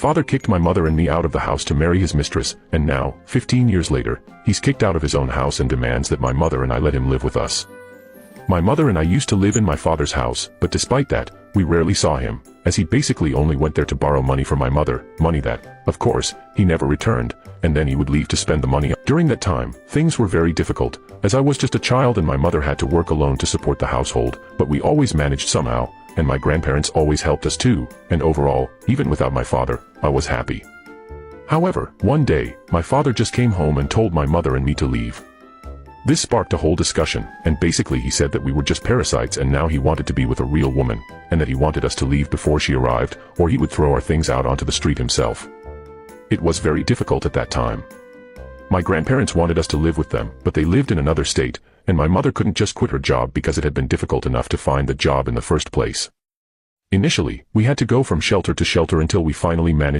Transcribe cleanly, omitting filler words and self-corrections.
Father kicked my mother and me out of the house to marry his mistress, and now, 15 years later, he's kicked out of his own house and demands that my mother and I let him live with us. My mother and I used to live in my father's house, but despite that, we rarely saw him, as he basically only went there to borrow money from my mother, money that, of course, he never returned, and then he would leave to spend the money. During that time, things were very difficult, as I was just a child and my mother had to work alone to support the household, but we always managed somehow, and my grandparents always helped us too, and overall, even without my father, I was happy. However, one day, my father just came home and told my mother and me to leave. This sparked a whole discussion, and basically he said that we were just parasites and now he wanted to be with a real woman, and that he wanted us to leave before she arrived, or he would throw our things out onto the street himself. It was very difficult at that time. My grandparents wanted us to live with them, but they lived in another state, and my mother couldn't just quit her job because it had been difficult enough to find the job in the first place. Initially, we had to go from shelter to shelter until we finally managed